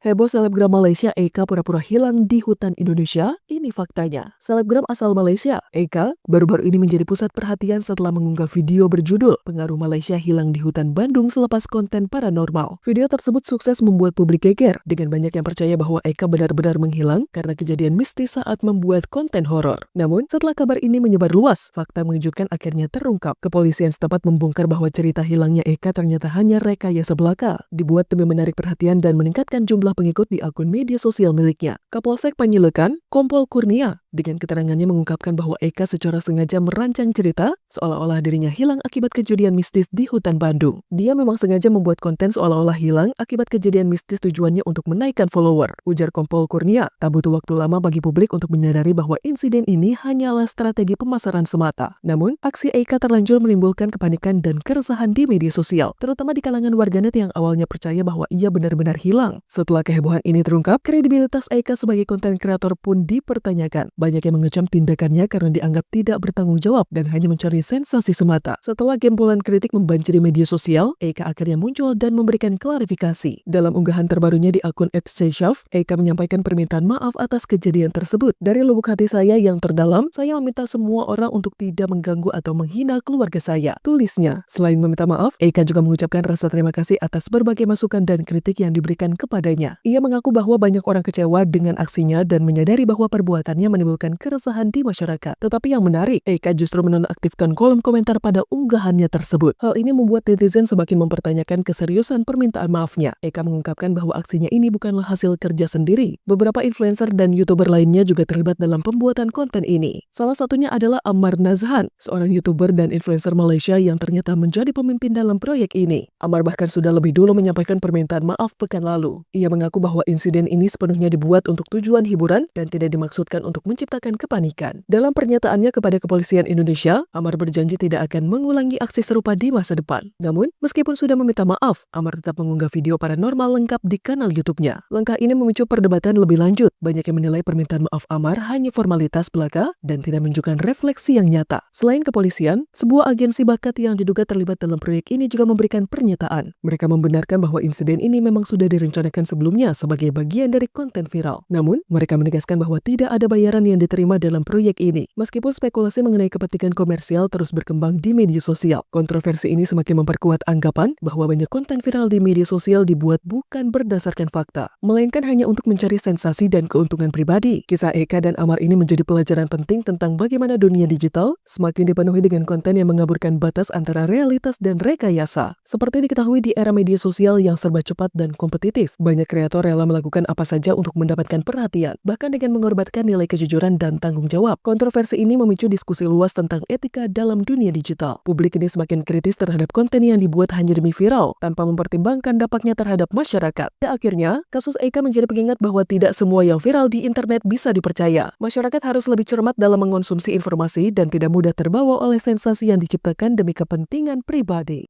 Heboh selebgram Malaysia Eka pura-pura hilang di hutan Indonesia. Ini faktanya. Selebgram asal Malaysia, Eka, baru-baru ini menjadi pusat perhatian setelah mengunggah video berjudul "Pengaruh Malaysia Hilang di Hutan Bandung Selepas Konten Paranormal". Video tersebut sukses membuat publik geger, dengan banyak yang percaya bahwa Eka benar-benar menghilang karena kejadian mistis saat membuat konten horor. Namun, setelah kabar ini menyebar luas, fakta mengejutkan akhirnya terungkap. Kepolisian setempat membongkar bahwa cerita hilangnya Eka ternyata hanya rekayasa belaka, dibuat demi menarik perhatian dan meningkatkan jumlah pengikut di akun media sosial miliknya. Kapolsek Panyilekan, Kompol Kurnia, dengan keterangannya mengungkapkan bahwa Eka secara sengaja merancang cerita seolah-olah dirinya hilang akibat kejadian mistis di hutan Bandung. Dia memang sengaja membuat konten seolah-olah hilang akibat kejadian mistis tujuannya untuk menaikkan follower, ujar Kompol Kurnia. Tak butuh waktu lama bagi publik untuk menyadari bahwa insiden ini hanyalah strategi pemasaran semata. Namun, aksi Eka terlanjur menimbulkan kepanikan dan keresahan di media sosial, terutama di kalangan warganet yang awalnya percaya bahwa ia benar-benar hilang. Setelah kehebohan ini terungkap, kredibilitas Eka sebagai konten kreator pun dipertanyakan. Banyak yang mengecam tindakannya karena dianggap tidak bertanggung jawab dan hanya mencari sensasi semata. Setelah gempulan kritik membanjiri media sosial, Eka akhirnya muncul dan memberikan klarifikasi. Dalam unggahan terbarunya di akun @seyshaf, Eka menyampaikan permintaan maaf atas kejadian tersebut. Dari lubuk hati saya yang terdalam, saya meminta semua orang untuk tidak mengganggu atau menghina keluarga saya, tulisnya. Selain meminta maaf, Eka juga mengucapkan rasa terima kasih atas berbagai masukan dan kritik yang diberikan kepadanya. Ia mengaku bahwa banyak orang kecewa dengan aksinya dan menyadari bahwa perbuatannya menimbulkan keresahan di masyarakat. Tetapi yang menarik, Eka justru menonaktifkan kolom komentar pada unggahannya tersebut. Hal ini membuat netizen semakin mempertanyakan keseriusan permintaan maafnya. Eka mengungkapkan bahwa aksinya ini bukanlah hasil kerja sendiri. Beberapa influencer dan YouTuber lainnya juga terlibat dalam pembuatan konten ini. Salah satunya adalah Ammar Nazhan, seorang YouTuber dan influencer Malaysia yang ternyata menjadi pemimpin dalam proyek ini. Ammar bahkan sudah lebih dulu menyampaikan permintaan maaf pekan lalu. Ia mengaku bahwa insiden ini sepenuhnya dibuat untuk tujuan hiburan dan tidak dimaksudkan untuk menciptakan kepanikan. Dalam pernyataannya kepada kepolisian Indonesia, Ammar berjanji tidak akan mengulangi aksi serupa di masa depan. Namun, meskipun sudah meminta maaf, Ammar tetap mengunggah video paranormal lengkap di kanal YouTube-nya. Langkah ini memicu perdebatan lebih lanjut. Banyak yang menilai permintaan maaf Ammar hanya formalitas belaka dan tidak menunjukkan refleksi yang nyata. Selain kepolisian, sebuah agensi bakat yang diduga terlibat dalam proyek ini juga memberikan pernyataan. Mereka membenarkan bahwa insiden ini memang sudah direncanakan sebelumnya sebagai bagian dari konten viral. Namun, mereka menegaskan bahwa tidak ada bayaran yang diterima dalam proyek ini. Meskipun spekulasi mengenai kepentingan komersial terus berkembang di media sosial, kontroversi ini semakin memperkuat anggapan bahwa banyak konten viral di media sosial dibuat bukan berdasarkan fakta, melainkan hanya untuk mencari sensasi dan keuntungan pribadi. Kisah Eka dan Ammar ini menjadi pelajaran penting tentang bagaimana dunia digital semakin dipenuhi dengan konten yang mengaburkan batas antara realitas dan rekayasa. Seperti diketahui di era media sosial yang serba cepat dan kompetitif, banyak kreator rela melakukan apa saja untuk mendapatkan perhatian, bahkan dengan mengorbankan nilai kejujuran dan tanggung jawab. Kontroversi ini memicu diskusi luas tentang etika dalam dunia digital. Publik ini semakin kritis terhadap konten yang dibuat hanya demi viral, tanpa mempertimbangkan dampaknya terhadap masyarakat. Dan akhirnya, kasus Eka menjadi pengingat bahwa tidak semua yang viral di internet bisa dipercaya. Masyarakat harus lebih cermat dalam mengonsumsi informasi dan tidak mudah terbawa oleh sensasi yang diciptakan demi kepentingan pribadi.